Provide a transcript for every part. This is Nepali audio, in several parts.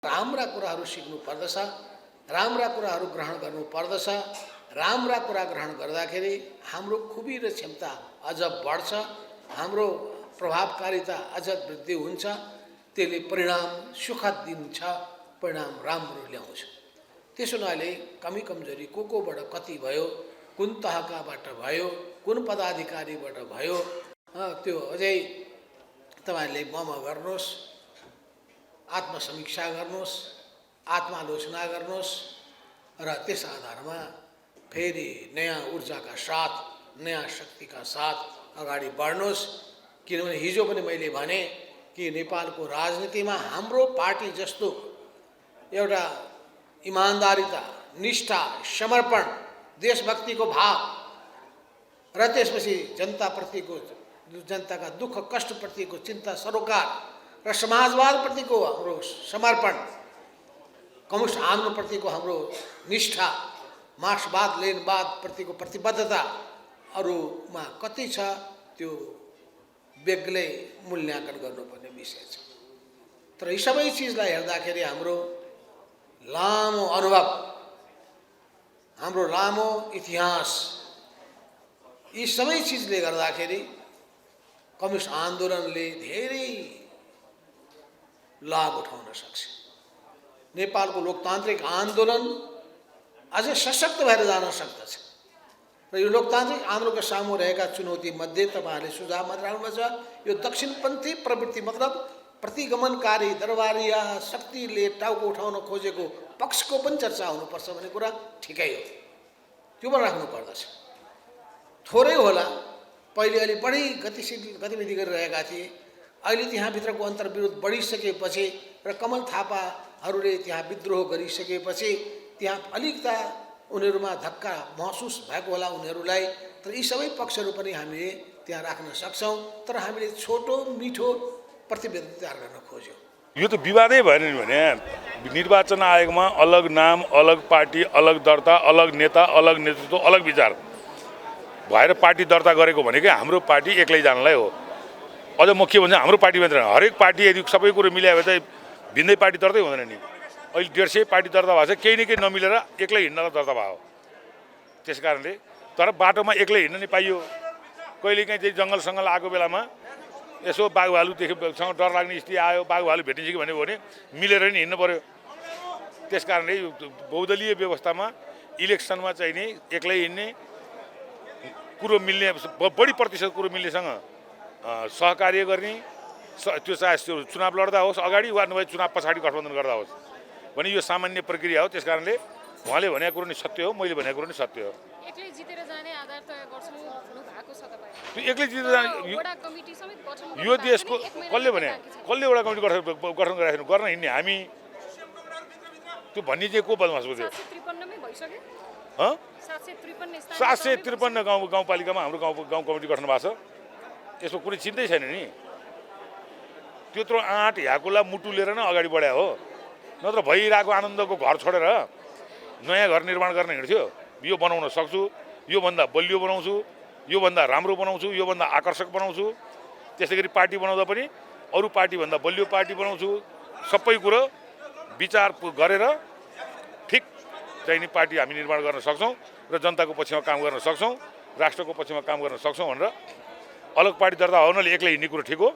राम्रा कुराहरू सिक्नु पर्दछ, राम्रा कुराहरू ग्रहण गर्नु पर्दछ। राम्रा कुरा ग्रहण गर्दाखेरि हाम्रो खुबी र क्षमता अझ बढ्छ, हाम्रो प्रभावकारिता अझ वृद्धि हुन्छ। त्यसले परिणाम सुखद दिन्छ, परिणाम राम्रो ल्याउँछ। त्यसो हुनाले कमी कमजोरी कोबाट कति भयो, कुन तहकाबाट भयो, कुन पदाधिकारीबाट भयो, त्यो अझै तपाईहरुले ममा गर्नुहोस्, आत्मसमीक्षा गर्नुहोस्, आत्मालोचना गर्नुहोस् र त्यस आधारमा फेरि नयाँ ऊर्जाका साथ, नयाँ शक्तिका साथ अगाडि बढ्नुहोस्। किनभने हिजो पनि मैले भने कि नेपालको राजनीतिमा हाम्रो पार्टी जस्तो एउटा इमानदारिता, निष्ठा, समर्पण, देशभक्तिको भाव र त्यसपछि जनताप्रतिको, जनताका दुःख कष्टप्रतिको चिन्ता सरोकार र समाजवादप्रतिको हाम्रो समर्पण, कम्युनिस्ट आन्दोलनप्रतिको हाम्रो निष्ठा, मार्क्सवाद लेनिनवादप्रतिको प्रतिबद्धता अरूमा कति छ त्यो बेग्लै मूल्याङ्कन गर्नुपर्ने विषय छ। तर यी सबै चिजलाई हेर्दाखेरि हाम्रो लामो अनुभव, हाम्रो लामो इतिहास, यी सबै चिजले गर्दाखेरि कम्युनिस्ट आन्दोलनले धेरै लाभ उठाउन सक्छ। नेपालको लोकतान्त्रिक आन्दोलन अझै सशक्त भएर जान सक्दछ र यो लोकतान्त्रिक आन्दोलनको सामु रहेका चुनौती मध्ये तपाईहरुले सुझाव मात्र राख्नुभएको छ। यो दक्षिणपन्थी प्रवृत्ति मतलब प्रतिगमनकारी दरबारिया शक्तिले टाउको उठाउन खोजेको पक्षको पनि चर्चा हुनुपर्छ भन्ने कुरा ठिकै हो, त्यो पनि राख्नु पर्दछ। थोरै होला, पहिले अलि बढी गतिशील गतिविधि गरिरहेका थिए, अहिले त्यहाँभित्रको अन्तर्विरोध बढिसकेपछि र कमल थापाहरूले त्यहाँ विद्रोह गरिसकेपछि त्यहाँ अलिकता उनीहरूमा धक्का महसुस भएको होला उनीहरूलाई। तर यी सबै पक्षहरू पनि हामीले त्यहाँ राख्न सक्छौँ, तर हामीले छोटो मिठो प्रतिवेदन तयार गर्न खोज्यौँ। यो त विवादै भएन नि भने निर्वाचन आयोगमा अलग नाम, अलग पार्टी, अलग दर्ता, अलग नेता, अलग नेतृत्व, अलग विचार भएर पार्टी दर्ता गरेको भनेकै हाम्रो पार्टी एक्लै जानलाई हो। अझ मुख्य भन्छ हाम्रो पार्टी मात्र हरेक पार्टी यदि सबै कुरो मिलायो भने चाहिँ भिन्दै पार्टी दर्तै हुँदैन नि। अहिले 150 पार्टी दर्ता भएको छ, केही न केही नमिलेर एक्लै हिँड्नलाई दर्ता भयो। त्यस कारणले तर बाटोमा एक्लै हिँड्न नि पाइयो। कहिलेकाहीँ चाहिँ जङ्गल सङ्गल आएको बेलामा यसो बाघ भालुदेखिसँग डर लाग्ने स्थिति आयो, बाघ भालु भेटिन्छ कि भन्यो भने मिलेर नि हिँड्नु पर्यो। त्यस कारणले बहुदलीय व्यवस्थामा इलेक्सनमा चाहिँ नि एक्लै हिँड्ने, कुरो मिल्ने, बढी प्रतिशत कुरो मिल्नेसँग सहकार्य गर्ने, त्यो चाहे चुनाव लड्दा होस् अगाडि वा नभए चुनाव पछाडि गठबन्धन गर्दा होस् भने यो सामान्य प्रक्रिया हो। त्यस कारणले उहाँले भनेको कुरो नि सत्य हो, मैले भनेको कुरो नि सत्य हो। एक्लै जितेर जाने आधार तय गर्छु भन्नु भएको छ तपाईँ। त्यो एक्लै जितेर जाने वडा कमिटी समेत गठन गर्नु यो देशको कसले भने कसले वडा कमिटी गठन गरिराख्नु गर्न हिँड्ने हामी त्यो भन्ने चाहिँ को बदमास बुझ्यो। 753 मै भइसक्यो। 753 गाउँपालिकामा हाम्रो गाउँ कमिटी गठन भएको छ। यसको कुनै चिन्तै छैन नि। त्यत्रो आँट ह्याकुला मुटु लिएर नै अगाडि बढायो हो, नत्र भइरहेको आनन्दको घर छोडेर नयाँ घर निर्माण गर्न हिँड्थ्यो। यो बनाउन सक्छु, योभन्दा बलियो बनाउँछु, योभन्दा राम्रो बनाउँछु, योभन्दा आकर्षक बनाउँछु। त्यस्तै गरी पार्टी बनाउँदा पनि अरू पार्टीभन्दा बलियो पार्टी बनाउँछु। सबै कुरो विचार गरेर ठिक चाहिँ नि पार्टी हामी निर्माण गर्न सक्छौँ र जनताको पक्षमा काम गर्न सक्छौँ, राष्ट्रको पक्षमा काम गर्न सक्छौँ भनेर अलग पार्टी दर्ता हुनाले एक्लै हिँड्ने कुरो ठिक हो।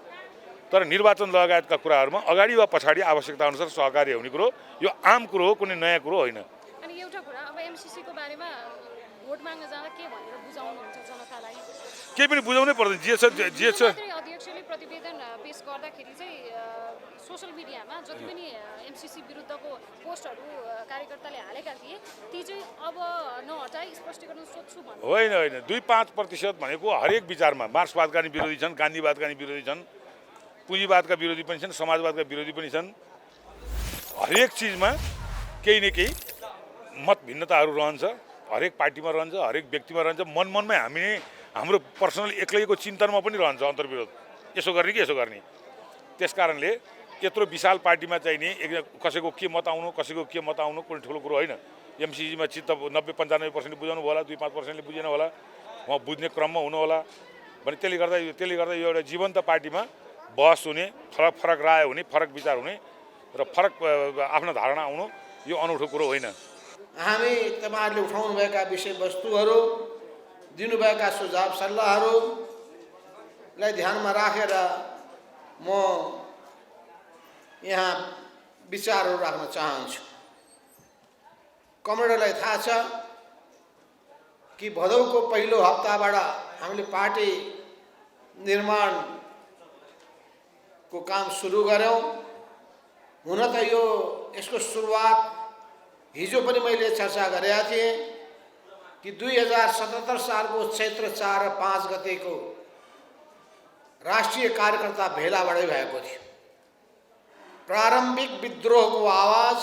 तर निर्वाचन लगायतका कुराहरूमा अगाडि वा पछाडि आवश्यकता अनुसार सहकार्य हुने कुरो यो आम कुरो हो, कुनै नयाँ कुरो होइन। अनि एउटा कुरा, अब एमसीसी को बारेमा भोट माग्न जाँदा के भनेर बुझाउनुहुन्छ जनतालाई? केही पनि बुझाउनै पर्दैन। जे छ अध्यक्षले प्रतिवेदन पेश गर्दाखेरि चाहिँ सोशल मिडियामा जति पनि एमसीसी विरुद्धको पोस्टहरू कार्यकर्ताले हालेका थिए ती चाहिँ अब नहटाई स्पष्टीकरण सोध्छु भन्नु होइन। 2-5% भनेको हरेक विचारमा मार्क्सवादका नि विरोधी छन्, गान्धीवादका नि विरोधी छन्, पुँजीवादका विरोधी पनि छन्, समाजवादका विरोधी पनि छन्। हरेक चिजमा केही न केही मत भिन्नताहरू रहन्छ, हरेक पार्टीमा रहन्छ, हरेक व्यक्तिमा रहन्छ। मनमनमै हाम्रो पर्सनल एक्लैको चिन्तनमा पनि रहन्छ अन्तर्विरोध, यसो गर्ने कि यसो गर्ने। त्यस कारणले यत्रो विशाल पार्टीमा चाहिँ नि कसैको के मत आउनु, कसैको के मत आउनु कुनै ठुलो कुरो होइन। एमसीसीमा चित्त 90-95% बुझाउनु होला, 2-5%ले बुझेन होला, उहाँ बुझ्ने क्रममा हुनु होला भने त्यसले गर्दा यो एउटा जीवन्त पार्टीमा बहस हुने, फरक राय हुने, फरक विचार हुने र फरक आफ्नो धारणा आउनु यो अनौठो कुरो होइन। हामी तपाईँहरूले उठाउनुभएका विषयवस्तुहरू, दिनुभएका सुझाव सल्लाहहरूलाई ध्यानमा राखेर म यहाँ विचारहरू राख्न चाहन्छु। कमरेडलाई थाहा छ कि भदौको पहिलो हप्ताबाट हामीले पार्टी निर्माणको काम सुरु गऱ्यौँ। हुन त यसको सुरुवात हिजो पनि मैले चर्चा गरेका थिएँ कि 2077 सालको चैत्र 4 र 5 गतेको राष्ट्रिय कार्यकर्ता भेलाबाटै भएको थियो। प्रारम्भिक विद्रोहको आवाज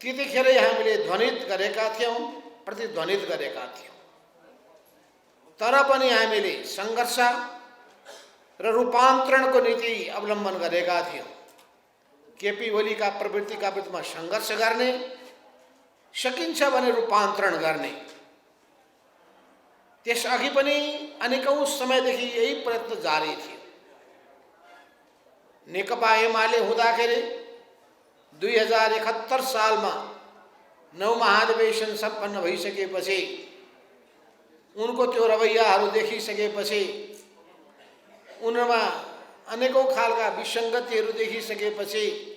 त्यतिखेरै हामीले ध्वनित गरेका थियौँ, प्रतिध्वनित गरेका थियौँ। तर पनि हामीले सङ्घर्ष र रूपान्तरणको नीति अवलम्बन गरेका थियौँ। केपी ओलीका प्रवृत्तिका विरुद्धमा सङ्घर्ष गर्ने, सकिन्छ भने रूपान्तरण गर्ने। त्यसअघि पनि अनेकौँ समयदेखि यही प्रयत्न जारी थियो। नेकपा एमाले हुँदाखेरि 2071 सालमा 9 महाधिवेशन सम्पन्न भइसकेपछि, उनको त्यो रवैयाहरू देखिसकेपछि, उनीहरूमा अनेकौँ खालका विसङ्गतिहरू देखिसकेपछि,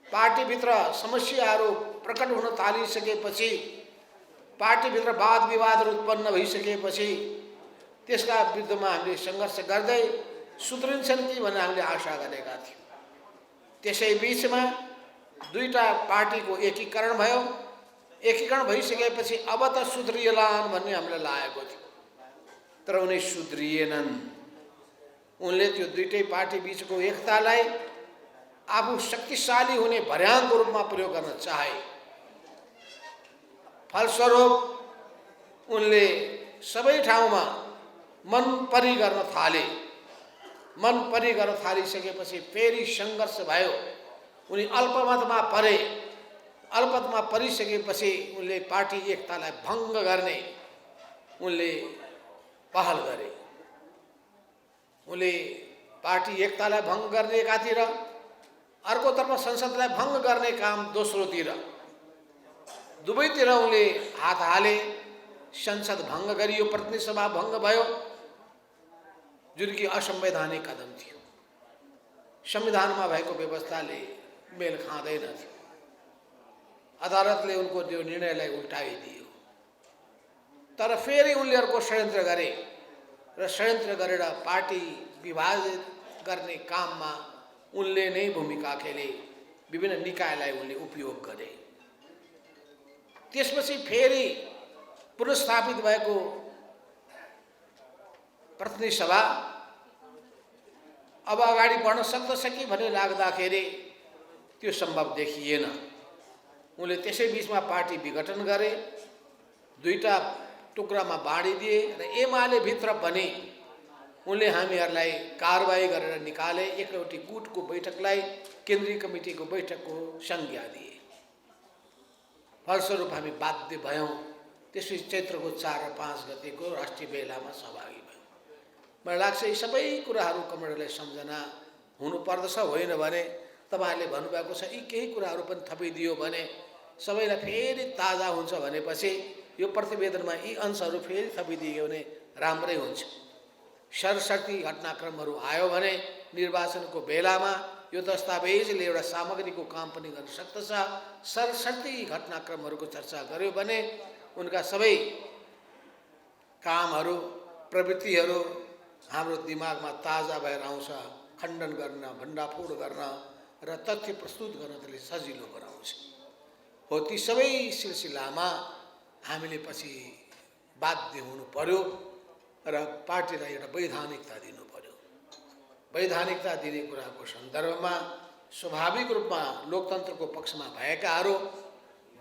पार्टीभित्र समस्याहरू प्रकट हुन थालिसकेपछि, पार्टीभित्र वाद विवादहरू उत्पन्न भइसकेपछि त्यसका विरुद्धमा हामीले सङ्घर्ष गर्दै सुध्रिन्छन् कि भनेर हामीले आशा गरेका थियौँ। त्यसै बिचमा दुईटा पार्टीको एकीकरण भयो। एकीकरण भइसकेपछि अब त सुध्रिएलान् भन्ने हामीलाई लागेको थियो, तर उनी सुध्रिएनन्। उनले त्यो दुईटै पार्टी बिचको एकतालाई आफू शक्तिशाली हुने भर्याङको रूपमा प्रयोग गर्न चाहे। फलस्वरूप उनले सबै ठाउँमा मनपरी गर्न थाले। मनपरी गर्न थालिसकेपछि फेरि सङ्घर्ष भयो। उनी अल्पमतमा परे। अल्पमतमा परिसकेपछि उनले पार्टी एकतालाई भङ्ग गर्ने उनले पहल गरे। उनले पार्टी एकतालाई भङ्ग गर्ने एकातिर, अर्कोतर्फ संसदलाई भङ्ग गर्ने काम दोस्रोतिर, दुवैतिर उनले हात हाले। संसद भङ्ग गरियो, प्रतिनिधि सभा भङ्ग भयो, जुन कि असंवैधानिक कदम थियो। संविधानमा भएको व्यवस्थाले मेल खाँदैनथ्यो। अदालतले उनको त्यो निर्णयलाई उल्टाइदियो। तर फेरि उनले अर्को षड्यन्त्र गरे र षड्यन्त्र गरेर पार्टी विभाजित गर्ने काममा उनले नै भूमिका खेले। विभिन्न निकायलाई उनले उपयोग गरे। त्यसपछि फेरि पुनर्स्थापित भएको प्रतिनिधि सभा अब अगाडि बढ्न सक्दछ कि भन्ने लाग्दाखेरि त्यो सम्भव देखिएन। उनले त्यसै बिचमा पार्टी विघटन गरे, दुईटा टुक्रामा बाँडिदिए र एमाले भित्र पनि उनले हामीहरूलाई कारबाही गरेर निकाले। एकलौटी गुटको बैठकलाई केन्द्रीय कमिटीको बैठकको संज्ञा दिए। फलस्वरूप हामी बाध्य भयौँ त्यसपछि चैत्रको 4 र 5 गतेको राष्ट्रिय भेलामा सहभागी भयौँ। मलाई लाग्छ यी सबै कुराहरू कमरेडलाई सम्झना हुनुपर्दछ। होइन भने तपाईँहरूले भन्नुभएको छ यी केही कुराहरू पनि थपिदियो भने सबैलाई फेरि ताजा हुन्छ भनेपछि यो प्रतिवेदनमा यी अंशहरू फेरि थपिदियो भने राम्रै हुन्छ। सरसर्ती घटनाक्रमहरू आयो भने निर्वाचनको बेलामा यो दस्तावेजले एउटा सामग्रीको काम पनि गर्न सक्दछ। सरसर्ती घटनाक्रमहरूको चर्चा गर्यो भने उनका सबै कामहरू, प्रवृत्तिहरू हाम्रो दिमागमा ताजा भएर आउँछ। खण्डन गर्न, भण्डाफोड गर्न र तथ्य प्रस्तुत गर्न त्यसले सजिलो बनाउँछ। हो ती सबै सिलसिलामा हामीले पछि बाध्य हुनु पर्यो र पार्टीलाई एउटा वैधानिकता दिनु पर्यो। वैधानिकता दिने कुराको सन्दर्भमा स्वाभाविक रूपमा लोकतन्त्रको पक्षमा भएकाहरू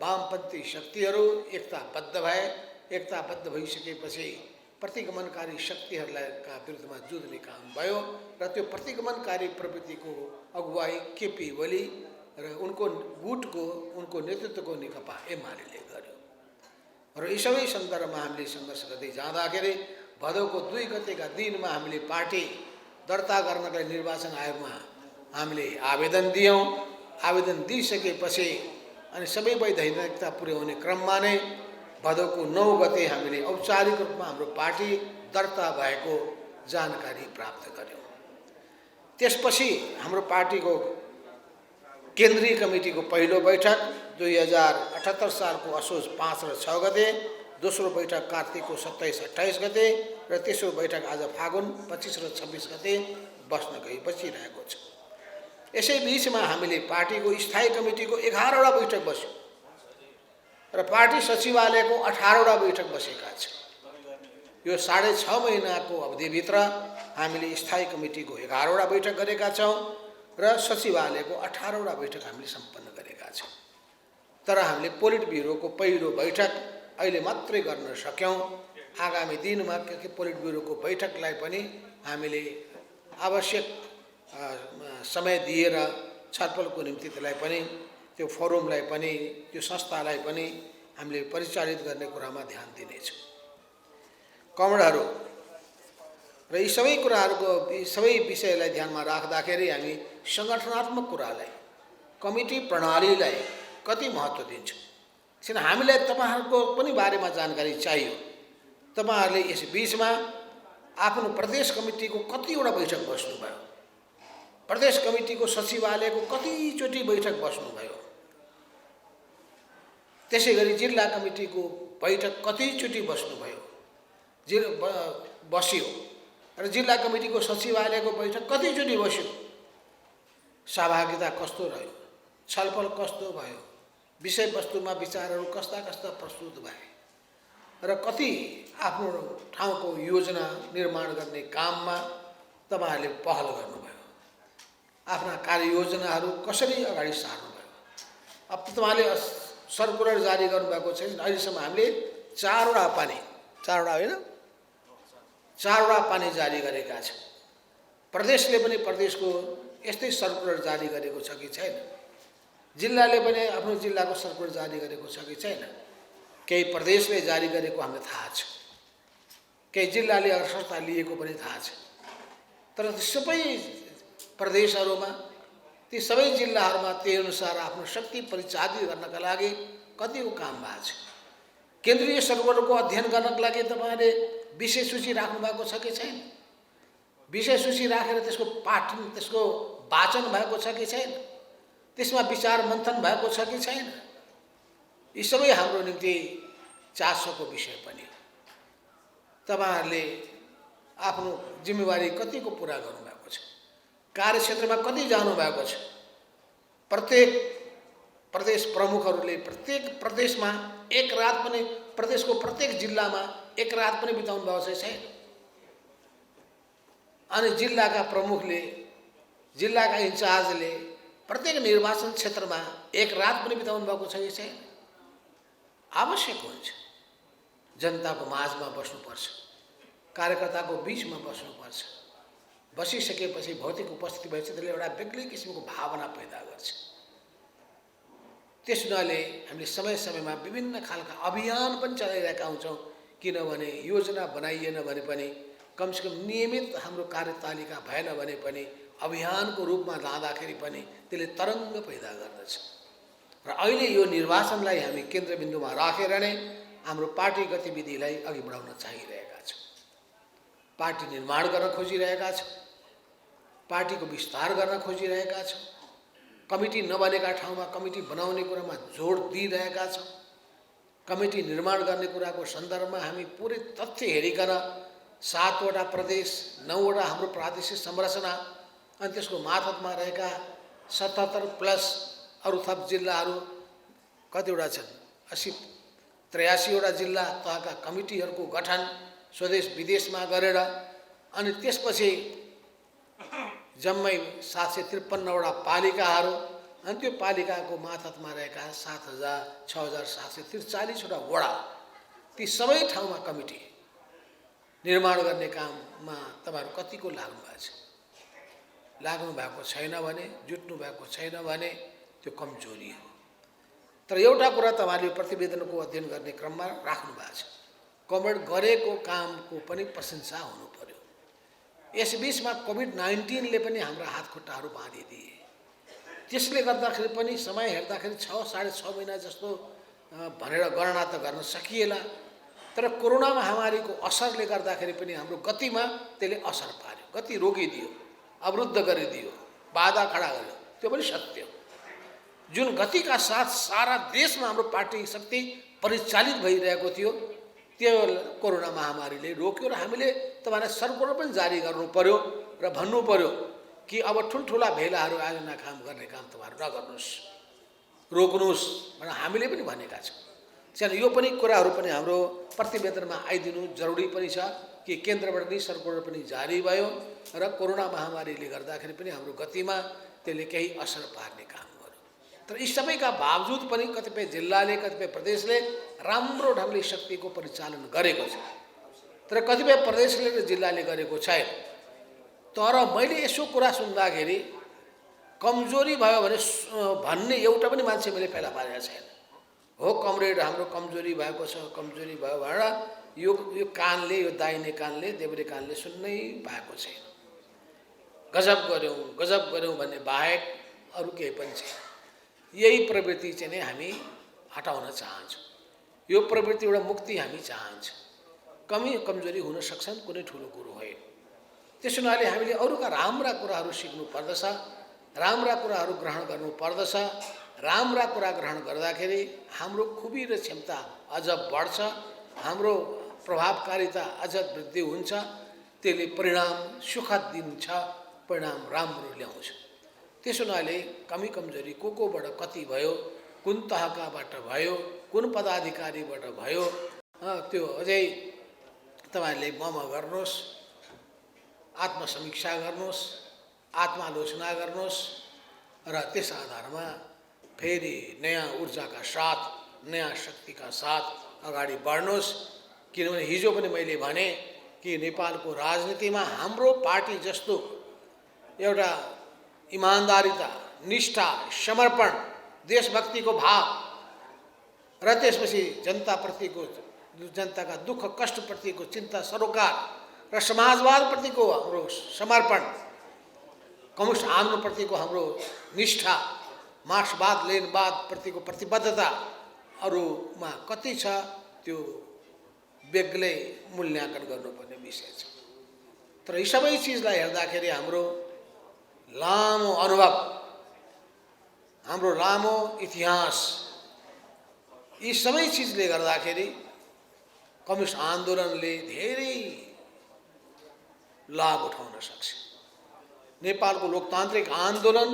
वामपन्थी शक्तिहरू एकताबद्ध भए। एकताबद्ध भइसकेपछि प्रतिगमनकारी शक्तिहरूलाई विरुद्धमा जुझ्ने काम भयो र त्यो प्रतिगमनकारी प्रवृत्तिको अगुवाई केपी ओली र उनको गुटको, उनको नेतृत्वको नेकपा एमाले गर्यो। र यी सबै सन्दर्भमा हामीले सङ्घर्ष गर्दै जाँदाखेरि भदौको 2 गतेका दिनमा हामीले पार्टी दर्ता गर्नका लागि निर्वाचन आयोगमा हामीले आवेदन दियौँ आवेदन दिइसकेपछि अनि सबै वैधानिकता पुर्याउने क्रममा नै भदौको 9 गते हामीले औपचारिक रूपमा हाम्रो पार्टी दर्ता भएको जानकारी प्राप्त गर्यौँ। त्यसपछि हाम्रो पार्टीको केन्द्रीय कमिटीको पहिलो बैठक 2078 सालको असोज 5 र 6 गते, दोस्रो बैठक कार्तिकको 27-28 गते र तेस्रो बैठक आज फागुन 25 र 26 गते बसिरहेको छ। यसै बीचमा हामीले पार्टीको स्थायी कमिटीको 11वटा बैठक बस्यो र पार्टी सचिवालयको 18वटा बैठक बसेका छौँ। यो 6.5 महिनाको अवधिभित्र हामीले स्थायी कमिटीको 11वटा बैठक गरेका छौँ र सचिवालयको 18वटा बैठक हामीले सम्पन्न गरेका छौँ। तर हामीले पोलिट ब्युरोको पहिलो बैठक अहिले मात्रै गर्न सक्यौँ। आगामी दिनमा पोलिट ब्युरोको बैठकलाई पनि हामीले आवश्यक समय दिएर छलफलको निम्ति त्यसलाई पनि त्यो फोरमलाई पनि त्यो संस्थालाई पनि हामीले परिचालित गर्ने कुरामा ध्यान दिनेछौँ। कमरेडहरू र यी सबै कुराहरूको सबै विषयलाई ध्यानमा राख्दाखेरि हामी सङ्गठनात्मक कुरालाई, कमिटी प्रणालीलाई कति महत्त्व दिन्छौँ। किन हामीलाई तपाईँहरूको पनि बारेमा जानकारी चाहियो। तपाईँहरूले यस बीचमा आफ्नो प्रदेश कमिटीको कतिवटा बैठक बस्नुभयो, प्रदेश कमिटीको सचिवालयको कतिचोटि बैठक बस्नुभयो, त्यसै गरी जिल्ला कमिटीको बैठक कतिचोटि बस्नुभयो बस्यो र जिल्ला कमिटीको सचिवालयको बैठक कतिचोटि बस्यो, सहभागिता कस्तो रह्यो, छलफल कस्तो भयो, विषयवस्तुमा विचारहरू कस्ता कस्ता प्रस्तुत भए र कति आफ्नो ठाउँको योजना निर्माण गर्ने काममा तपाईँहरूले पहल गर्नुभयो, आफ्ना कार्ययोजनाहरू कसरी अगाडि सार्नुभयो। अब तपाईँले सर्कुलर जारी गर्नुभएको छ। अहिलेसम्म हामीले 4वटा पानी जारी गरेका छौँ। प्रदेशले पनि प्रदेशको यस्तै सर्कुलर जारी गरेको छ कि छैन, जिल्लाले पनि आफ्नो जिल्लाको सर्कुलर जारी गरेको छ कि छैन। केही प्रदेशले जारी गरेको हामीलाई थाहा छ, केही जिल्लाले अग्रसरता लिएको पनि थाहा छ। तर सबै प्रदेशहरूमा, ती सबै जिल्लाहरूमा त्यही अनुसार आफ्नो शक्ति परिचालित गर्नका लागि कतिको काम भएको छ। केन्द्रीय सर्कुलरको अध्ययन गर्नको लागि तपाईँले विषय सूची राख्नु भएको छ कि छैन, विषय सूची राखेर त्यसको पाठन, त्यसको वाचन भएको छ कि छैन, त्यसमा विचार मन्थन भएको छ कि छैन। यी सबै हाम्रो निम्ति चासोको विषय पनि हो। तपाईँहरूले आफ्नो जिम्मेवारी कतिको पुरा गर्नुभएको छ, कार्यक्षेत्रमा कति जानुभएको छ। प्रत्येक प्रदेश प्रमुखहरूले प्रत्येक प्रदेशमा एक रात पनि, प्रदेशको प्रत्येक जिल्लामा एक रात पनि बिताउनु भएको छ छैन। अनि जिल्लाका प्रमुखले, जिल्लाका इन्चार्जले प्रत्येक निर्वाचन क्षेत्रमा एक रात पनि बिताउनु भएको छ कि छैन। आवश्यक हुन्छ जनताको माझमा बस्नुपर्छ, कार्यकर्ताको बिचमा बस्नुपर्छ। बसिसकेपछि भौतिक उपस्थिति भएपछि त्यसले एउटा बेग्लै किसिमको भावना पैदा गर्छ। त्यस हुनाले हामीले समय समयमा विभिन्न खालका अभियान पनि चलाइरहेका हुन्छौँ। किनभने योजना बनाइएन भने पनि, कमसेकम नियमित हाम्रो कार्यतालिका भएन भने पनि अभियानको रूपमा लाँदाखेरि पनि त्यसले तरङ्ग पैदा गर्दछ। र अहिले यो निर्वाचनलाई हामी केन्द्रबिन्दुमा राखेर नै हाम्रो पार्टी गतिविधिलाई अघि बढाउन चाहिरहेका छौँ। पार्टी निर्माण गर्न खोजिरहेका छौँ, पार्टीको विस्तार गर्न खोजिरहेका छौँ, कमिटी नबनेका ठाउँमा कमिटी बनाउने कुरामा जोड दिइरहेका छौँ। कमिटी निर्माण गर्ने कुराको सन्दर्भमा हामी पुरै तथ्य हेरिकन 7वटा प्रदेश, 9वटा हाम्रो प्रादेशिक संरचना अनि त्यसको मार्फतमा रहेका 77+ अरू थप जिल्लाहरू कतिवटा छन्, 83वटा जिल्ला तहका कमिटीहरूको गठन स्वदेश विदेशमा गरेर अनि त्यसपछि जम्मै 753वटा पालिकाहरू अनि त्यो पालिकाको मार्फतमा रहेका 6743 वडा, ती सबै ठाउँमा कमिटी निर्माण गर्ने काममा तपाईँहरू कतिको लाग्नु भएको छ। लाग्नु भएको छैन भने, जुट्नु भएको छैन भने त्यो कमजोरी हो। तर एउटा कुरा तपाईँहरूले प्रतिवेदनको अध्ययन गर्ने क्रममा राख्नु भएको छ, कमरेड गरेको कामको पनि प्रशंसा हुनु पर्यो। यसबीचमा कोभिड-19ले पनि हाम्रा हातखुट्टाहरू बाँधिदिए। त्यसले गर्दाखेरि पनि समय हेर्दाखेरि 6.5 महिना जस्तो भनेर गणना त गर्न सकिएला, तर कोरोना महामारीको असरले गर्दाखेरि पनि हाम्रो गतिमा त्यसले असर पार्यो, गति रोकिदियो, अवरुद्ध गरिदियो, बाधा खडा गर्यो। त्यो पनि सत्य हो। जुन गतिका साथ सारा देशमा हाम्रो पार्टी शक्ति परिचालित भइरहेको थियो त्यो कोरोना महामारीले रोक्यो र हामीले तपाईँलाई सर्कुलर पनि जारी गर्नु पर्यो र भन्नु पर्यो कि अब ठुल्ठुला भेलाहरू आयोजना गर्ने काम तपाईँहरू नगर्नुहोस्, रोक्नुहोस् भनेर हामीले पनि भनेका छौँ। त्यसैले यो पनि कुराहरू पनि हाम्रो प्रतिवेदनमा आइदिनु जरुरी पनि छ कि केन्द्रबाट नै सर्कुलर पनि जारी भयो र कोरोना महामारीले गर्दाखेरि पनि हाम्रो गतिमा त्यसले केही असर पार्ने काम गर्यो। तर यी सबैका बावजुद पनि कतिपय जिल्लाले कतिपय प्रदेशले राम्रो ढङ्गले शक्तिको परिचालन गरेको छ, तर कतिपय प्रदेशले र जिल्लाले गरेको छैन। तर मैले यसो कुरा सुन्दाखेरि कमजोरी भयो भने भन्ने एउटा पनि मान्छे मैले फेला पारेको छैन। हो कमरेड हाम्रो कमजोरी भएको छ, कमजोरी भयो भनेर यो कानले, यो दाहिने कानले, देब्रे कानले सुन्नै पाएको छैन। गजब गऱ्यौँ भन्ने बाहेक अरू केही पनि छैन। यही प्रवृत्ति चाहिँ नै हामी हटाउन चाहन्छौँ। यो प्रवृत्तिबाट मुक्ति हामी चाहन्छौँ। कमजोरी हुन सक्छन्, कुनै ठुलो कुरो होइन। त्यसो हुनाले हामीले अरूका राम्रा कुराहरू सिक्नु पर्दछ, राम्रा कुराहरू ग्रहण गर्नु पर्दछ। राम्रा कुरा ग्रहण गर्दाखेरि हाम्रो खुबी र क्षमता अझ बढ्छ, हाम्रो प्रभावकारिता अझ वृद्धि हुन्छ। त्यसले परिणाम सुखद दिन्छ, परिणाम राम्रो ल्याउँछ। त्यसो हुनाले कमजोरी कोबाट कति भयो, कुन तहकाबाट भयो, कुन पदाधिकारीबाट भयो, त्यो अझै तपाईँहरूले मम गर्नुहोस्, आत्मसमीक्षा गर्नुहोस्, आत्मालोचना गर्नुहोस् र त्यस आधारमा फेरि नयाँ ऊर्जाका साथ, नयाँ शक्तिका साथ अगाडि बढ्नुहोस्। किनभने हिजो पनि मैले भने कि नेपालको राजनीतिमा हाम्रो पार्टी जस्तो एउटा इमान्दारिता, निष्ठा, समर्पण, देशभक्तिको भाव र त्यसपछि जनताप्रतिको, जनताका दुःख कष्टप्रतिको चिन्ता सरोकार र समाजवादप्रतिको हाम्रो समर्पण, कम्युनिस्ट आन्दोलनप्रतिको हाम्रो निष्ठा, मार्क्सवाद लेनिनवादप्रतिको प्रतिबद्धता अरूमा कति छ त्यो बेग्लै मूल्याङ्कन गर्नुपर्ने विषय छ। तर यी सबै चिजलाई हेर्दाखेरि हाम्रो लामो अनुभव, हाम्रो लामो इतिहास, यी सबै चिजले गर्दाखेरि कम्युनिस्ट आन्दोलनले धेरै लाभ उठाउन सक्छ। नेपालको लोकतान्त्रिक आन्दोलन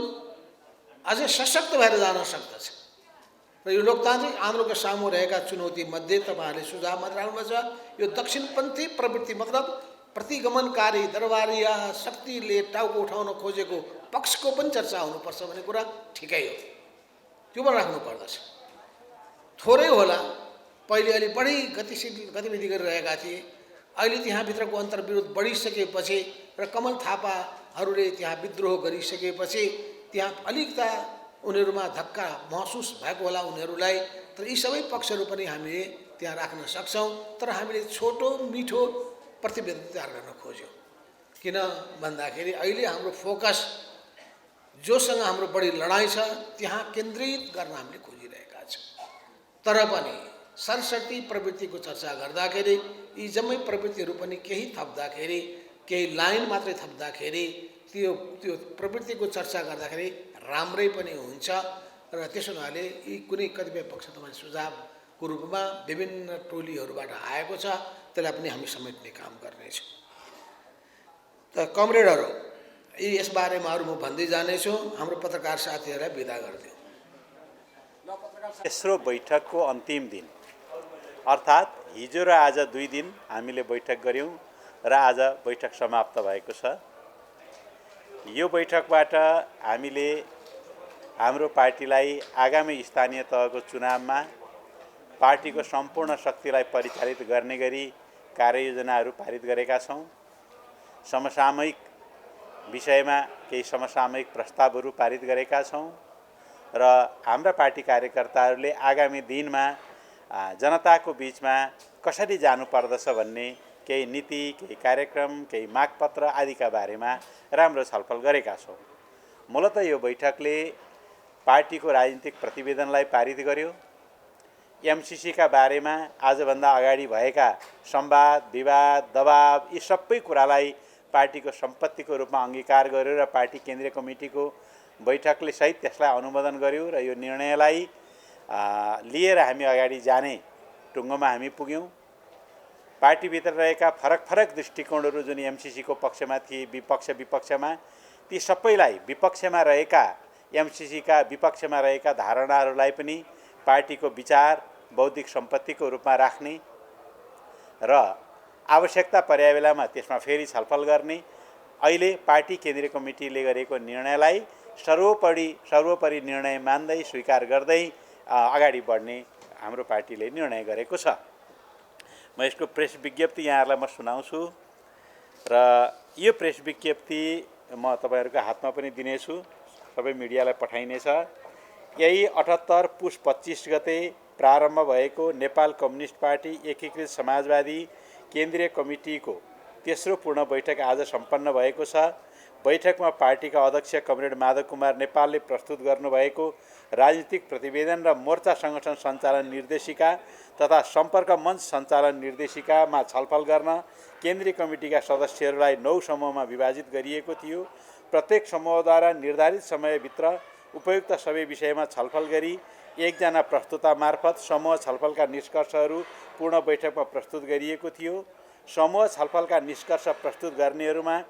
अझै सशक्त भएर जान सक्दछ र यो लोकतान्त्रिक आन्दोलनका सामु रहेका चुनौतीमध्ये तपाईँहरूले सुझावमा राख्नुभएको छ यो दक्षिणपन्थी प्रवृत्ति, मतलब प्रतिगमनकारी दरबारिया शक्तिले टाउको उठाउन खोजेको पक्षको पनि चर्चा हुनुपर्छ भन्ने कुरा ठिकै हो, त्यो पनि राख्नुपर्दछ। थोरै होला, पहिले अलि बढी गतिशील गतिविधि गरिरहेका थिए, अहिले त्यहाँभित्रको अन्तर्विरोध बढिसकेपछि र कमल थापाहरूले त्यहाँ विद्रोह गरिसकेपछि त्यहाँ अलिकता उनीहरूमा धक्का महसुस भएको होला उनीहरूलाई। तर यी सबै पक्षहरू पनि हामीले त्यहाँ राख्न सक्छौँ। तर हामीले छोटो मिठो प्रतिवेदन तयार गर्न खोज्यौँ। किन भन्दाखेरि अहिले हाम्रो फोकस जोसँग हाम्रो बढी लडाइँ छ त्यहाँ केन्द्रित गर्न हामीले खोजिरहेका छौँ। तर पनि सरस्वती प्रवृत्तिको चर्चा गर्दाखेरि यी जम्मै प्रवृत्तिहरू पनि केही थप्दाखेरि, केही लाइन मात्रै थप्दाखेरि त्यो प्रवृत्तिको चर्चा गर्दाखेरि राम्रै पनि हुन्छ। र त्यसो हुनाले यी कुनै कतिपय पक्ष तपाईँ सुझावको रूपमा विभिन्न टोलीहरूबाट आएको छ, त्यसलाई पनि हामी समेट्ने काम गर्नेछौँ। त कमरेडहरू, यसबारेमा अरू म भन्दै जानेछु। हाम्रो पत्रकार साथीहरूलाई बिदा गरिदिउँ। तेस्रो बैठकको अन्तिम दिन अर्थात् हिजो र आज 2 दिन हामीले बैठक गऱ्यौँ र आज बैठक समाप्त भएको छ। यो बैठकबाट हामीले हाम्रो पार्टीलाई आगामी स्थानीय तहको चुनावमा पार्टीको सम्पूर्ण शक्तिलाई परिचालित गर्ने गरी कार्ययोजनाहरू पारित गरेका छौँ। समसामयिक विषयमा केही समसामयिक प्रस्तावहरू पारित गरेका छौँ र हाम्रा पार्टी कार्यकर्ताहरूले आगामी दिनमा जनताको बीचमा कसरी जानुपर्दछ भन्ने केही नीति, केही कार्यक्रम, केही मागपत्र आदिका बारेमा राम्रो छलफल गरेका छौँ। मूलतः यो बैठकले पार्टीको राजनीतिक प्रतिवेदनलाई पारित गर्यो। एमसीसीका बारेमा आजभन्दा अगाडि भएका संवाद, विवाद, दबाव यी सबै कुरालाई पार्टीको सम्पत्तिको रूपमा अंगीकार गर्यो र पार्टी केन्द्रीय कमिटीको बैठकले सहित त्यसलाई अनुमोदन गर्यो र यो निर्णयलाई लिएर हामी अगाडि जाने टुङ्गोमा हामी पुग्यौँ। पार्टीभित्र रहेका फरक दृष्टिकोणहरू जुन एमसीसीको पक्षमा थिए, विपक्षमा ती सबैलाई विपक्षमा रहेका एमसीसीका विपक्षमा रहेका धारणाहरूलाई पनि पार्टीको विचार बौद्धिक सम्पत्तिको रूपमा राख्ने र आवश्यकता परे बेलामा त्यसमा फेरि छलफल गर्ने, अहिले पार्टी केन्द्रीय कमिटीले गरेको निर्णयलाई सर्वोपरि निर्णय मान्दै स्वीकार गर्दै अगाडि बढ्ने हाम्रो पार्टीले निर्णय गरेको छ। म यसको प्रेस विज्ञप्ति यहाँहरूलाई म सुनाउँछु र यो प्रेस विज्ञप्ति म तपाईहरुको हातमा पनि दिनेछु, सबै मिडियालाई पठाइनेछ। यही 78 पुस 25 गते प्रारम्भ भएको नेपाल कम्युनिस्ट पार्टी एकीकृत समाजवादी केन्द्रीय कमिटीको तेस्रो पूर्ण बैठक आज सम्पन्न भएको छ। बैठकमा पार्टीका अध्यक्ष कमरेड माधव कुमार नेपालले प्रस्तुत गर्नुभएको राजनीतिक प्रतिवेदन र मोर्चा संगठन सञ्चालन निर्देशिका तथा सम्पर्क मञ्च सञ्चालन निर्देशिकामा छलफल गर्न केन्द्रीय कमिटीका सदस्यहरूलाई 9 समूहमा विभाजित गरिएको थियो। प्रत्येक समूहद्वारा निर्धारित समयभित्र उपयुक्त सबै विषयमा छलफल गरी एकजना प्रस्तुता मार्फत समूह छलफलका निष्कर्षहरू पूर्ण बैठकमा प्रस्तुत गरिएको थियो। समूह छलफलका निष्कर्ष प्रस्तुत गर्नेहरूमा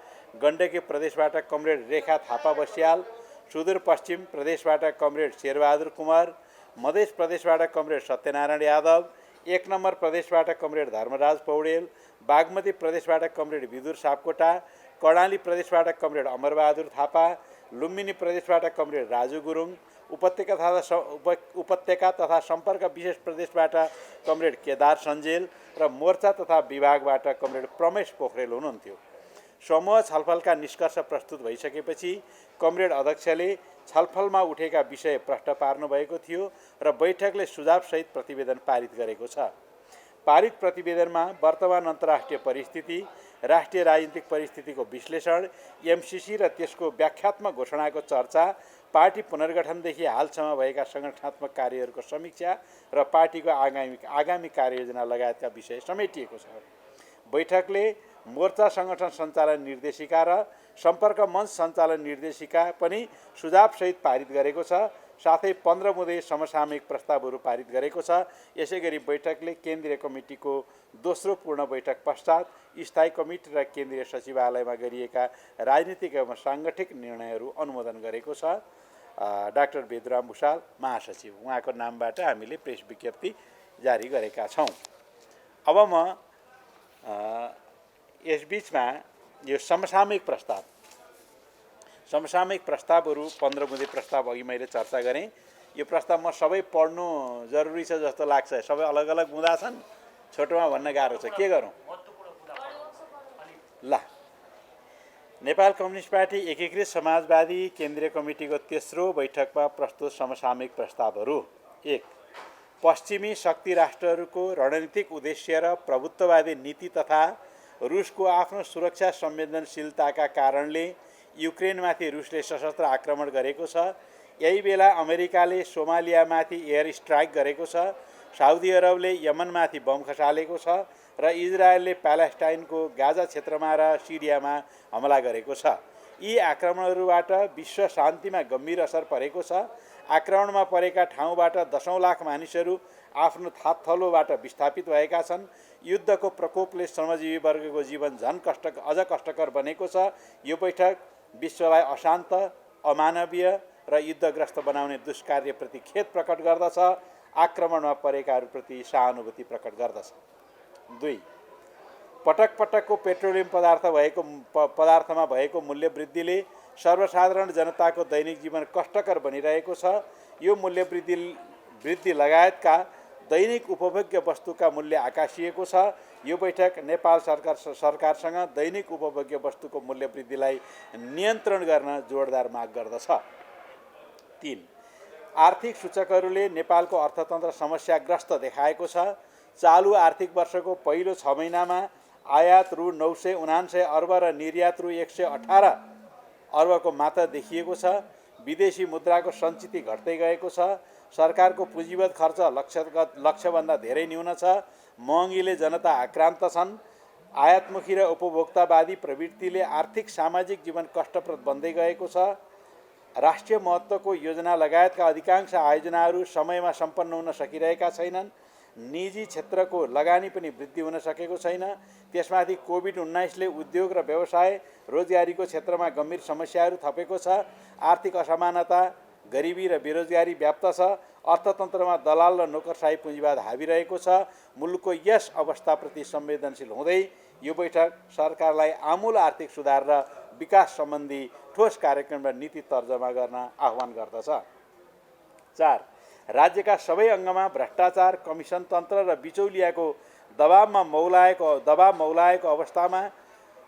गण्डकी प्रदेशबाट कमरेड रेखा थापा बस्याल, सुदूरपश्चिम प्रदेशबाट कमरेड शेरबहादुर कुमार, मध्य प्रदेशबाट कमरेड सत्यनारायण यादव, 1 नम्बर प्रदेशबाट कमरेड धर्मराज पौडेल, बागमती प्रदेशबाट कमरेड विदुर सापकोटा, कर्णाली प्रदेशबाट कमरेड अमरबहादुर थापा, लुम्बिनी प्रदेशबाट कमरेड राजु गुरुङ, उपत्यका तथा सम्पर्क विशेष प्रदेशबाट कमरेड केदार सञ्जेल र मोर्चा तथा विभागबाट कमरेड प्रमेश पोखरेल हुनुहुन्थ्यो। समूह छलफलका निष्कर्ष प्रस्तुत भइसकेपछि कमरेड अध्यक्षले छलफलमा उठेका विषय प्रष्ट पार्नु भएको थियो र बैठकले सुझावसहित प्रतिवेदन पारित गरेको छ। पारित प्रतिवेदनमा वर्तमान अन्तर्राष्ट्रिय परिस्थिति, राष्ट्रिय राजनीतिक परिस्थितिको विश्लेषण, एमसीसी र त्यसको व्याख्यात्मक घोषणाको चर्चा, पार्टी पुनर्गठनदेखि हालसम्म भएका सङ्गठनात्मक कार्यहरूको समीक्षा र पार्टीको आगामी कार्ययोजना लगायतका विषय समेटिएको छ। बैठकले मोर्चा संगठन सञ्चालन निर्देशिका र सम्पर्क मञ्च सञ्चालन निर्देशिका पनि सुझावसहित पारित गरेको छ। साथै 15 बुँदे समसामयिक प्रस्तावहरू पारित गरेको छ। यसैगरी बैठकले केन्द्रीय कमिटीको दोस्रो पूर्ण बैठक पश्चात स्थायी कमिटी र केन्द्रीय सचिवालयमा गरिएका राजनीतिक एवं साङ्गठिक निर्णयहरू अनुमोदन गरेको छ। डाक्टर बेदुराम भुषाल महासचिव, उहाँको नामबाट हामीले प्रेस विज्ञप्ति जारी गरेका छौँ। अब म यसबीचमा यो समसामयिक प्रस्तावहरू 15 बुँदे प्रस्ताव अघि मैले चर्चा गरेँ। यो प्रस्ताव म सबै पढ्नु जरुरी छ जस्तो लाग्छ। सबै अलग अलग बुँदा छन्, छोटोमा भन्न गाह्रो छ, के गरौँ? ल, नेपाल कम्युनिस्ट पार्टी एकीकृत समाजवादी केन्द्रीय कमिटीको तेस्रो बैठकमा प्रस्तुत समसामयिक प्रस्तावहरू। 1. पश्चिमी शक्ति राष्ट्रहरूको रणनीतिक उद्देश्य र प्रभुत्ववादी नीति तथा रुसको आफ्नो सुरक्षा संवेदनशीलताका कारणले युक्रेनमाथि रुसले सशस्त्र आक्रमण गरेको छ। यही बेला अमेरिकाले सोमालियामाथि एयर स्ट्राइक गरेको छ, साउदी अरबले यमनमाथि बम खसालेको छ र इजरायलले प्यालेस्टाइनको गाजा क्षेत्रमा र सिरियामा हमला गरेको छ। यी आक्रमणहरूबाट विश्व शान्तिमा गम्भीर असर परेको छ। आक्रमणमा परेका ठाउँबाट 10औं लाख मानिसहरू आफ्नो थातथलोबाट विस्थापित भएका छन्। युद्धको प्रकोपले श्रमजीवी वर्गको जीवन अझ कष्टकर बनेको छ। यो बैठक विश्वलाई अशान्त, अमानवीय र युद्धग्रस्त बनाउने दुष्कार्यप्रति खेद प्रकट गर्दछ। आक्रमणमा परेकाहरूप्रति सहानुभूति प्रकट गर्दछ। 2. पटकको पेट्रोलियम पदार्थमा भएको मूल्य वृद्धिले सर्वसाधारण जनताको दैनिक जीवन कष्टकर बनिरहेको छ। यो मूल्य वृद्धि लगायतका दैनिक उपभोग्य वस्तुका मूल्य आकाशिएको छ। यो बैठक नेपाल सरकारसँग दैनिक उपभोग्य वस्तुको मूल्य वृद्धिलाई नियन्त्रण गर्न जोडदार माग गर्दछ। 3. आर्थिक सूचकहरूले नेपालको अर्थतन्त्र समस्याग्रस्त देखाएको छ। चालु आर्थिक वर्षको पहिलो 6 महिनामा आयात रु 979 अर्ब र निर्यात रु 118 अर्बको मात्रा देखिएको छ। विदेशी मुद्राको सञ्चिति घट्दै गएको छ। सरकारको पुँजीगत खर्च लक्ष्यभन्दा धेरै न्यून छ। महँगीले जनता आक्रान्त छन्। आयातमुखी र उपभोक्तावादी प्रवृत्तिले आर्थिक सामाजिक जीवन कष्टप्रद बन्दै गएको छ। राष्ट्रिय महत्त्वको योजना लगायतका अधिकांश आयोजनाहरू समयमा सम्पन्न हुन सकिरहेका छैनन्। निजी क्षेत्रको लगानी पनि वृद्धि हुन सकेको छैन। त्यसमाथि कोभिड-19ले उद्योग र व्यवसाय रोजगारीको क्षेत्रमा गम्भीर समस्याहरू थपेको छ। आर्थिक असमानता, गरिबी र बेरोजगारी व्याप्त छ। अर्थतन्त्रमा दलाल र नोकरशाही पुँजीवाद हावी रहेको छ। मुलुकको यस अवस्थाप्रति संवेदनशील हुँदै यो बैठक सरकारलाई आमूल आर्थिक सुधार र विकास सम्बन्धी ठोस कार्यक्रम र नीति तर्जमा गर्न आह्वान गर्दछ। 4. राज्यका सबै अङ्गमा भ्रष्टाचार, कमिसन तन्त्र र बिचौलियाको दबाव मौलाएको अवस्थामा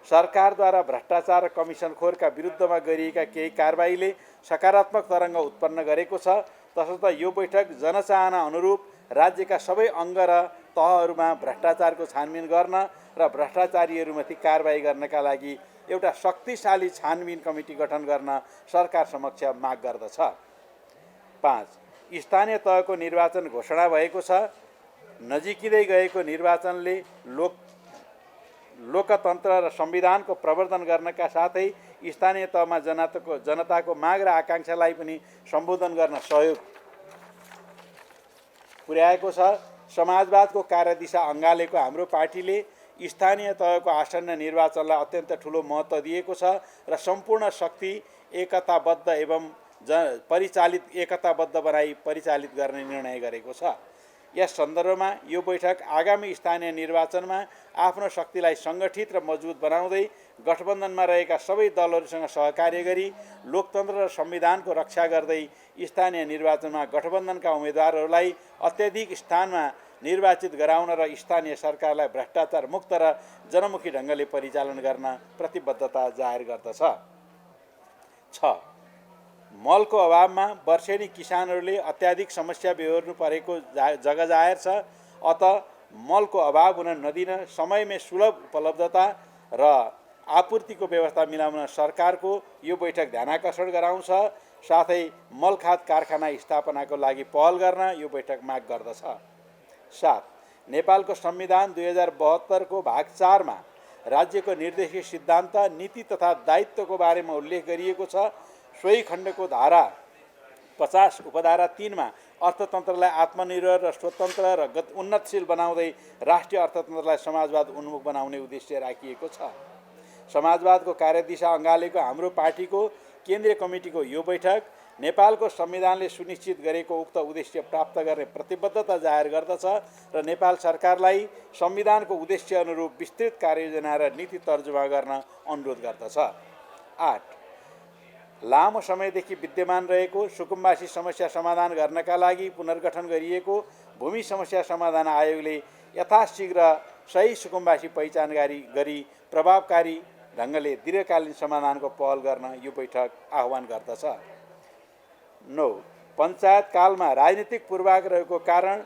सरकारद्वारा भ्रष्टाचार र कमिसनखोरका विरुद्धमा गरिएका केही कारबाहीले सकारात्मक तरङ्ग उत्पन्न गरेको छ। तसर्थ यो बैठक जनचाहना अनुरूप राज्यका सबै अङ्ग र तहहरूमा भ्रष्टाचारको छानबिन गर्न र भ्रष्टाचारीहरूमाथि कारबाही गर्नका लागि एउटा शक्तिशाली छानबिन कमिटी गठन गर्न सरकार समक्ष माग गर्दछ। 5. स्थानीय तहको निर्वाचन घोषणा भएको छ। नजिकिँदै गएको निर्वाचनले लोकतन्त्र र संविधानको प्रवर्धन गर्नका साथै स्थानीय तहमा जनताको माग र आकाङ्क्षालाई पनि सम्बोधन गर्न सहयोग पुर्याएको छ। समाजवादको कार्यदिशा अँगालेको हाम्रो पार्टीले स्थानीय तहको आसन्न निर्वाचनलाई अत्यन्त ठुलो महत्त्व दिएको छ र सम्पूर्ण शक्ति एकताबद्ध बनाई परिचालित गर्ने निर्णय गरेको छ। यस सन्दर्भमा यो बैठक आगामी स्थानीय निर्वाचनमा आफ्नो शक्तिलाई सङ्गठित र मजबुत बनाउँदै गठबन्धनमा रहेका सबै दलहरूसँग सहकार्य गरी लोकतन्त्र र संविधानको रक्षा गर्दै स्थानीय निर्वाचनमा गठबन्धनका उम्मेदवारहरूलाई अत्याधिक स्थानमा निर्वाचित गराउन र स्थानीय सरकारलाई भ्रष्टाचार मुक्त र जनमुखी ढङ्गले परिचालन गर्न प्रतिबद्धता जाहेर गर्दछ। 6. मलको अभावमा वर्षेनी किसानहरूले अत्याधिक समस्या बेहोर्नु परेको जगजाहेर छ। अत मलको अभाव हुन नदिन समयमै सुलभ उपलब्धता र आपूर्तिको व्यवस्था मिलाउन सरकारको यो बैठक ध्यानाकर्षण गराउँछ। साथै मलखाद कारखाना स्थापनाको लागि पहल गर्न यो बैठक माग गर्दछ। 7. नेपालको संविधान 2072 को भाग 4 मा राज्यको निर्देशित सिद्धान्त, नीति तथा दायित्वको बारेमा उल्लेख गरिएको छ। सोही खण्डको धारा 50 उपधारा 3 मा अर्थतन्त्रलाई आत्मनिर्भर र स्वतन्त्र र उन्नतशील बनाउँदै राष्ट्रिय अर्थतन्त्रलाई समाजवाद उन्मुख बनाउने उद्देश्य राखिएको छ। समाजवादको कार्यदिशा अँगालेको हाम्रो पार्टीको केन्द्रीय कमिटीको यो बैठक नेपालको संविधानले सुनिश्चित गरेको उक्त उद्देश्य प्राप्त गर्ने प्रतिबद्धता जाहेर गर्दछ र नेपाल सरकारलाई संविधानको उद्देश्य अनुरूप विस्तृत कार्ययोजना र नीति तर्जुमा गर्न अनुरोध गर्दछ। 8. लामो समयदेखि विद्यमान रहेको सुकुम्बासी समस्या समाधान गर्नका लागि पुनर्गठन गरिएको भूमि समस्या समाधान आयोगले यथाशीघ्र सही सुकुम्बासी पहिचान गरी प्रभावकारी ढङ्गले दीर्घकालीन समाधानको पहल गर्न यो बैठक आह्वान गर्दछ। 9. पञ्चायत कालमा राजनीतिक पूर्वाग्रहको कारण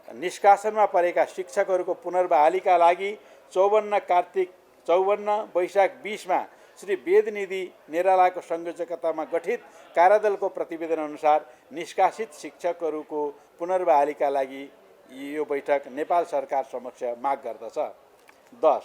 निष्कासनमा परेका शिक्षकहरूको पुनर्बहालीका लागि 54 वैशाख 20 मा श्री वेदनिधि निरालाको संयोजकतामा गठित कार्यदलको प्रतिवेदन अनुसार निष्कासित शिक्षकहरूको पुनर्बहालीका लागि यो बैठक नेपाल सरकार समक्ष माग गर्दछ। 10.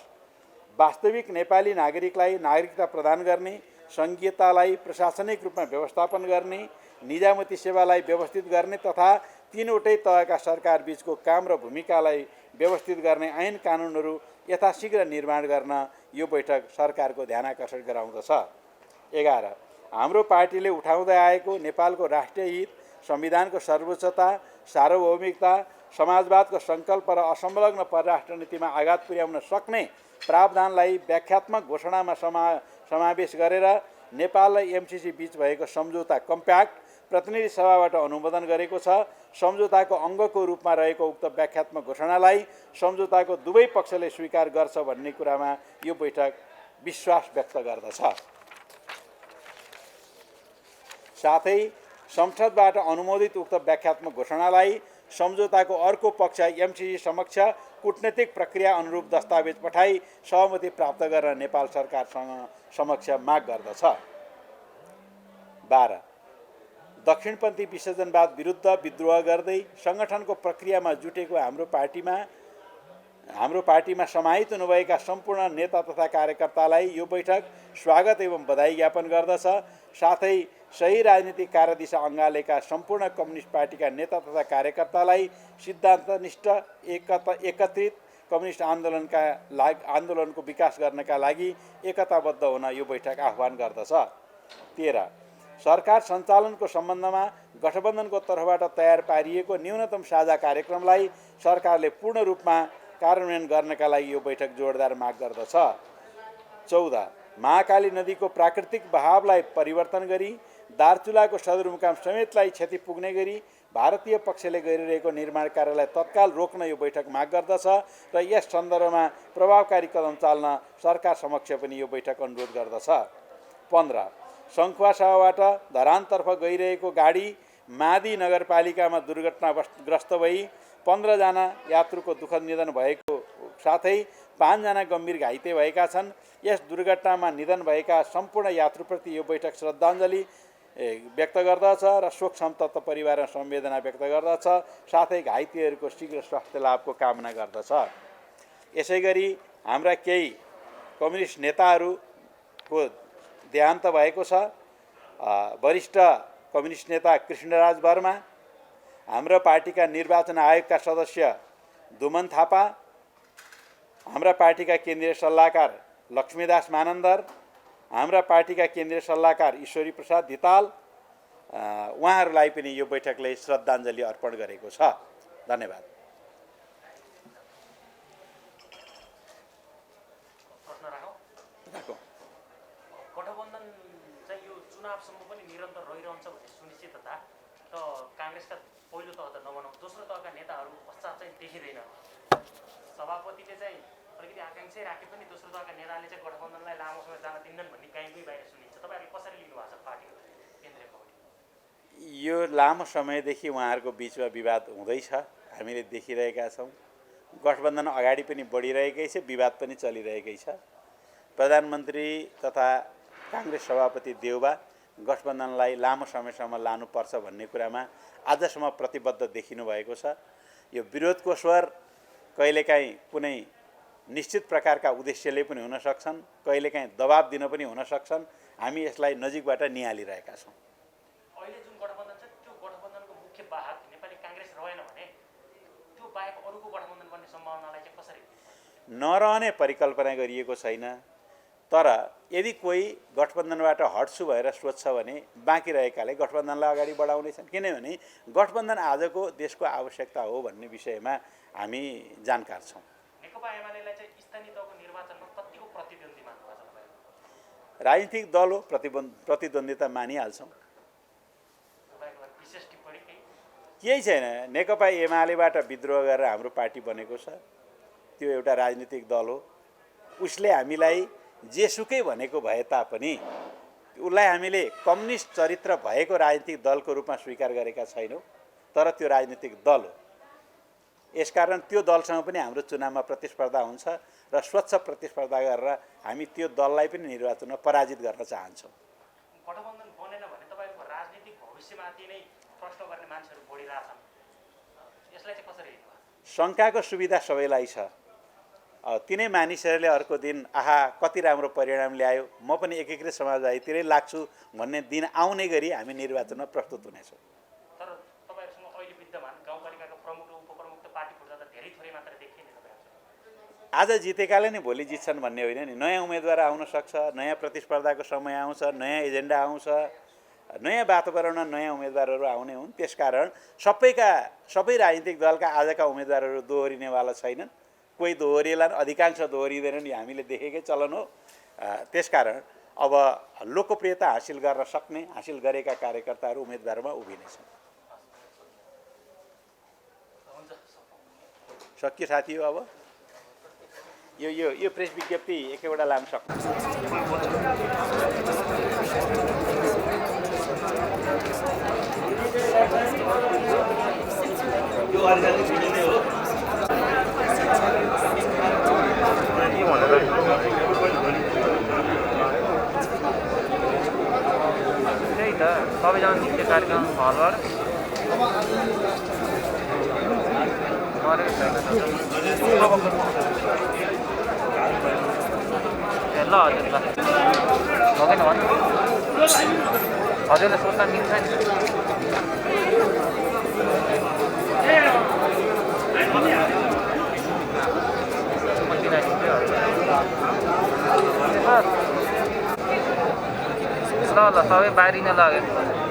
वास्तविक नेपाली नागरिकलाई नागरिकता प्रदान गर्ने, सङ्घीयतालाई प्रशासनिक रूपमा व्यवस्थापन गर्ने, निजामती सेवालाई व्यवस्थित गर्ने तथा तीनवटै तहका सरकार बीचको काम र भूमिकालाई व्यवस्थित गर्ने ऐन कानुनहरू यथाशीघ्र निर्माण गर्न यो बैठक सरकारको ध्यानाकर्षण गराउँदछ। 11. हाम्रो पार्टीले उठाउँदै आएको नेपालको राष्ट्रिय हित, संविधानको सर्वोच्चता, सार्वभौमिकता, समाजवादको सङ्कल्प र असंलग्न परराष्ट्र नीतिमा आघात पुर्याउन सक्ने प्रावधानलाई व्याख्यात्मक घोषणामा समावेश गरेर नेपाल र एमसिसी बीच भएको सम्झौता कम्प्याक्ट प्रतिनिधि सभाबाट अनुमोदन गरेको छ। सम्झौताको अङ्गको रूपमा रहेको उक्त व्याख्यात्मक घोषणालाई सम्झौताको दुवै पक्षले स्वीकार गर्छ भन्ने कुरामा यो बैठक विश्वास व्यक्त गर्दछ। साथै संसदबाट अनुमोदित उक्त व्याख्यात्मक घोषणालाई सम्झौताको अर्को पक्ष एमसिसी समक्ष कूटनीतिक प्रक्रिया अनुरूप दस्तावेज पठाई सहमति प्राप्त गर्न नेपाल सरकारसँग समक्ष माग गर्दछ। 12 दक्षिणपन्थी विसर्जनवाद विरुद्ध विद्रोह गर्दै सङ्गठनको प्रक्रियामा जुटेको हाम्रो पार्टीमा समाहित हुनुभएका सम्पूर्ण नेता तथा कार्यकर्तालाई यो बैठक स्वागत एवं बधाई ज्ञापन गर्दछ। साथै सही राजनीतिक कार्यदिशा अँगालेका सम्पूर्ण कम्युनिस्ट पार्टीका नेता तथा कार्यकर्तालाई सिद्धान्तनिष्ठ एकत्रित कम्युनिस्ट आन्दोलनको विकास गर्नका लागि एकताबद्ध हुन यो बैठक आह्वान गर्दछ। 13 सरकार सञ्चालनको सम्बन्धमा गठबन्धनको तर्फबाट तयार पारिएको न्यूनतम साझा कार्यक्रमलाई सरकारले पूर्ण रूपमा कार्यान्वयन गर्नका लागि यो बैठक जोडदार माग गर्दछ। 14 महाकाली नदीको प्राकृतिक बहावलाई परिवर्तन गरी दार्चुलाको सदरमुकाम समेतलाई क्षति पुग्ने गरी भारतीय पक्षले गरिरहेको निर्माण कार्यलाई तत्काल रोक्न यो बैठक माग गर्दछ र यस सन्दर्भमा प्रभावकारी कदम चाल्न सरकार समक्ष पनि यो बैठक अनुरोध गर्दछ। 15 सङ्खुवासभाबाट धरानतर्फ गइरहेको गाडी मादी नगरपालिकामा दुर्घटनाग्रस्त भई 15 जना यात्रुको दुःखद निधन भएको साथै 5 जना गम्भीर घाइते भएका छन्। यस दुर्घटनामा निधन भएका सम्पूर्ण यात्रुप्रति यो बैठक श्रद्धाञ्जली व्यक्त गर्दछ र शोक सन्तप्त परिवारमा संवेदना व्यक्त गर्दछ। साथै घाइतेहरूको शीघ्र स्वास्थ्य लाभको कामना गर्दछ। यसैगरी हाम्रा केही कम्युनिस्ट नेताहरूको देहान्त भएको छ। वरिष्ठ कम्युनिस्ट नेता कृष्णराज वर्मा, हाम्रा पार्टीका निर्वाचन आयोगका सदस्य दुमन थापा, हाम्रा पार्टीका केन्द्रीय सल्लाहकार लक्ष्मीदास मानन्दर, हाम्रा पार्टीका केन्द्रीय सल्लाहकार ईश्वरी प्रसाद धिताल, उहाँहरूलाई पनि यो बैठकले श्रद्धाञ्जली अर्पण गरेको छ। धन्यवाद। गठबन्धन चाहिँ यो चुनावसम्म पनि निरन्तर रहिरहन्छ भन्ने सुनिश्चितता त काङ्ग्रेसका पहिलो तह त नबनाऊ, दोस्रो तहका नेताहरू पश्चात चाहिँ देखिँदैन। सभापतिले चाहिँ अलिकति आकाङ्क्षै राखे पनि दोस्रो तहका नेताले चाहिँ गठबन्धनलाई लामो समय जान दिन्नन् भन्ने काहीँकै बाहिर सुनिन्छ। तपाईँहरूले कसरी लिनुभएको छ पार्टीको केन्द्रीय कमिटी? यो लामो समयदेखि उहाँहरूको बिचमा विवाद हुँदैछ, हामीले देखिरहेका छौँ। गठबन्धन अगाडि पनि बढिरहेकै छ, विवाद पनि चलिरहेकै छ। प्रधानमन्त्री तथा काङ्ग्रेस सभापति देउबा गठबन्धनलाई लामो समयसम्म लानुपर्छ भन्ने कुरामा आजसम्म प्रतिबद्ध देखिनु भएको छ। यो विरोधको स्वर कहिलेकाहीँ कुनै निश्चित प्रकारका उद्देश्यले पनि हुन सक्छन्, कहिलेकाहीँ दबाब दिन पनि हुन सक्छन्। हामी यसलाई नजिकबाट निहालिरहेका छौँ। अहिले जुन गठबन्धन छ त्यो गठबन्धनको मुख्य वाहक नेपाली काङ्ग्रेस रहेन भने त्यो बाहेक अरूको गठबन्धन बन्ने सम्भावनालाई चाहिँ कसरी? नरहने परिकल्पना गरिएको छैन। तर यदि कोही गठबन्धनबाट हट्छु भनेर सोच्छ भने बाँकी रहेकाले गठबन्धनलाई अगाडि बढाउनेछन्। किनभने गठबन्धन आजको देशको आवश्यकता हो भन्ने विषयमा हामी जानकार छौँ। नेकपा एमालेलाई चाहिँ स्थानीय तहको निर्वाचनमा कतिको प्रतिद्वन्दी मान्नुभएको छ तपाईँ? राजनीतिक दल हो, प्रतिद्वन्दिता मानिहाल्छौँ। तपाईँको विशेष टिप्पणी केही छैन। नेकपा एमालेबाट विद्रोह गरेर हाम्रो पार्टी बनेको छ, त्यो एउटा राजनीतिक दल हो। उसले हामीलाई जेसुकै भनेको भए तापनि उसलाई हामीले कम्युनिस्ट चरित्र भएको राजनीतिक दलको रूपमा स्वीकार गरेका छैनौँ, तर त्यो राजनीतिक दल हो। यसकारण त्यो दलसँग पनि हाम्रो चुनावमा प्रतिस्पर्धा हुन्छ र स्वच्छ प्रतिस्पर्धा गरेर हामी त्यो दललाई पनि निर्वाचनमा पराजित गर्न चाहन्छौँ। गठबन्धन बनेन भने तपाईँको राजनीतिक भविष्यमाथि नै प्रश्न गर्ने मान्छेहरू बढिरहेछन्। यसलाई चाहिँ कसरी हेर्नु? शङ्काको सुविधा सबैलाई छ। तिनै मानिसहरूले अर्को दिन आहा कति राम्रो परिणाम ल्यायो, म पनि एकीकृत समाजवादीतिरै लाग्छु भन्ने दिन आउने गरी हामी निर्वाचनमा प्रस्तुत हुनेछौँ। तर तपाईँहरूसँग अहिले विद्यमान गाउँपालिकाको प्रमुख र उपप्रमुख त पार्टी फुट्दा धेरै थोरै मात्र देखिने तपाईँहरू आज जितेकाले नै भोलि जित्छन् भन्ने होइन नि। नयाँ उम्मेदवार आउन सक्छ, नयाँ प्रतिस्पर्धाको समय आउँछ, नयाँ एजेन्डा आउँछ, नयाँ वातावरणमा नयाँ उम्मेदवारहरू आउने हुन्। त्यसकारण सबै राजनीतिक दलका आजका उम्मेदवारहरू दोहोरिनेवाला छैनन्। कोही दोहोरिएलान्, अधिकांश दोहोरिँदैनन्। यो हामीले देखेकै चलन हो। त्यसकारण अब लोकप्रियता हासिल गर्न सक्ने, हासिल गरेका कार्यकर्ताहरू उम्मेदवारमा उभिनेछन्। सक्यो साथी हो। अब यो प्रेस विज्ञप्ति एकैवटा लान सक्छ। त्यही त सबैजना नृत्य कार्यक्रम हलबाट मरेको छैन ए ल हजुर ल भएन भन्नु हजुरले सोच्दा मिल्छ नि ल ल सबै बारिन लाग्यो